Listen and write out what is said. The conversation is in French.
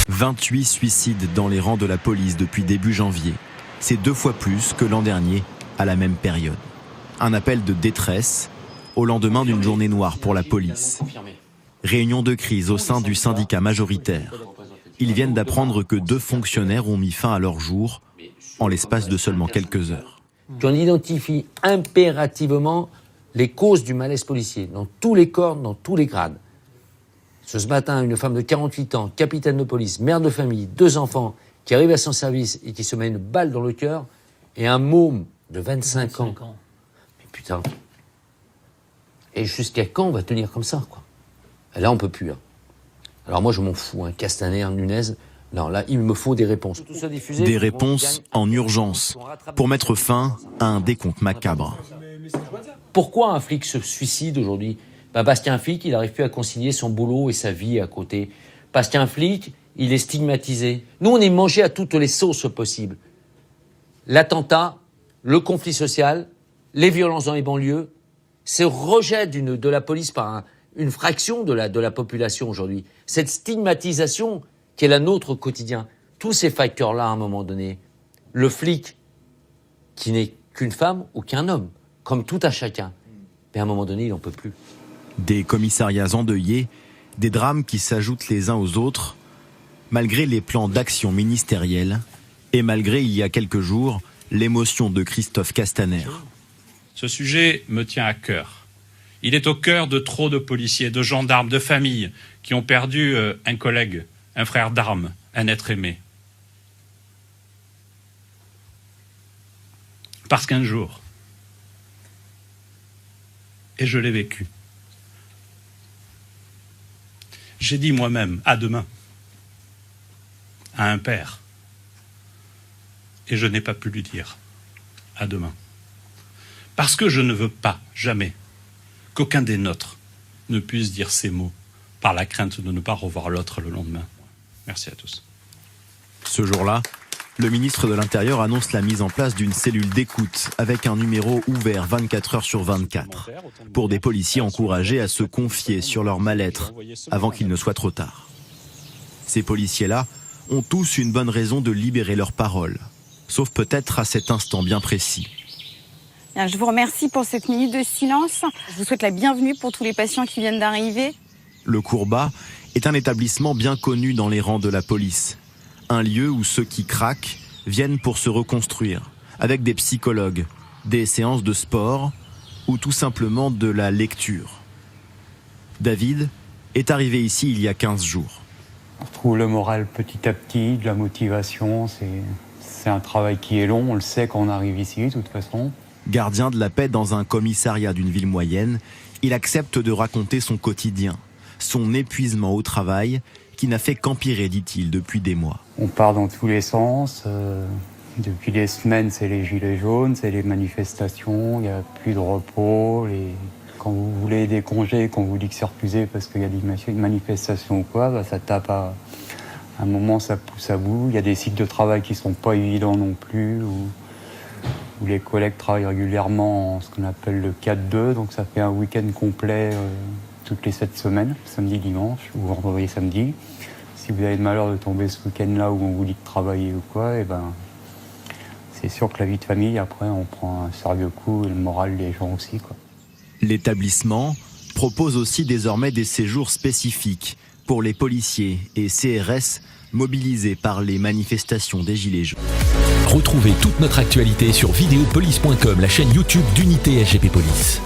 28 suicides dans les rangs de la police depuis début janvier. C'est 2 fois plus que l'an dernier à la même période. Un appel de détresse au lendemain d'une journée noire pour la police. Réunion de crise au sein du syndicat majoritaire. Ils viennent d'apprendre que 2 fonctionnaires ont mis fin à leur jour en l'espace de seulement quelques heures. On identifie impérativement les causes du malaise policier dans tous les corps, dans tous les grades. Ce matin, une femme de 48 ans, capitaine de police, mère de famille, 2 enfants, qui arrive à son service et qui se met une balle dans le cœur, et un môme de 25 ans. Mais putain. Et jusqu'à quand on va tenir comme ça, quoi? Et là, on peut plus. Hein. Alors moi, je m'en fous. Hein. Castaner, Nunez, non, là, il me faut des réponses. Des réponses en urgence pour mettre fin à un décompte macabre. Pourquoi un flic se suicide aujourd'hui? Parce qu'un flic, il n'arrive plus à concilier son boulot et sa vie à côté. Parce qu'un flic, il est stigmatisé. Nous, on est mangé à toutes les sauces possibles. L'attentat, le conflit social, les violences dans les banlieues, ce rejet de la police par une fraction de la population aujourd'hui. Cette stigmatisation qui est la nôtre au quotidien. Tous ces facteurs-là, à un moment donné, le flic, qui n'est qu'une femme ou qu'un homme, comme tout à chacun, mais à un moment donné, il n'en peut plus. Des commissariats endeuillés, des drames qui s'ajoutent les uns aux autres, malgré les plans d'action ministériels et malgré, il y a quelques jours, l'émotion de Christophe Castaner. Ce sujet me tient à cœur. Il est au cœur de trop de policiers, de gendarmes, de familles qui ont perdu un collègue, un frère d'armes, un être aimé. Parce qu'un jour, et je l'ai vécu, j'ai dit moi-même « à demain » à un père. Et je n'ai pas pu lui dire « à demain ». Parce que je ne veux pas, jamais, qu'aucun des nôtres ne puisse dire ces mots par la crainte de ne pas revoir l'autre le lendemain. Merci à tous. Ce jour-là, le ministre de l'Intérieur annonce la mise en place d'une cellule d'écoute avec un numéro ouvert 24 heures sur 24 pour des policiers encouragés à se confier sur leur mal-être avant qu'il ne soit trop tard. Ces policiers-là ont tous une bonne raison de libérer leur parole, sauf peut-être à cet instant bien précis. Je vous remercie pour cette minute de silence. Je vous souhaite la bienvenue pour tous les patients qui viennent d'arriver. Le Courbat est un établissement bien connu dans les rangs de la police. Un lieu où ceux qui craquent viennent pour se reconstruire, avec des psychologues, des séances de sport ou tout simplement de la lecture. David est arrivé ici il y a 15 jours. On retrouve le moral petit à petit, de la motivation. C'est un travail qui est long, on le sait quand on arrive ici de toute façon. Gardien de la paix dans un commissariat d'une ville moyenne, il accepte de raconter son quotidien, son épuisement au travail, qui n'a fait qu'empirer, dit-il, depuis des mois. On part dans tous les sens. Depuis des semaines, c'est les gilets jaunes, c'est les manifestations, il n'y a plus de repos. Quand vous voulez des congés, qu'on vous dit que c'est refusé parce qu'il y a des manifestations ou quoi, ça tape à un moment, ça pousse à bout. Il y a des cycles de travail qui ne sont pas évidents non plus, où les collègues travaillent régulièrement en ce qu'on appelle le 4-2, donc ça fait un week-end complet toutes les 7 semaines, samedi, dimanche, ou vendredi, samedi. Si vous avez le malheur de tomber ce week-end-là où on vous dit de travailler ou quoi, c'est sûr que la vie de famille, après, on prend un sérieux coup, et le moral des gens aussi, quoi. L'établissement propose aussi désormais des séjours spécifiques pour les policiers et CRS mobilisés par les manifestations des Gilets jaunes. Retrouvez toute notre actualité sur videopolice.com, la chaîne YouTube d'Unité SGP Police.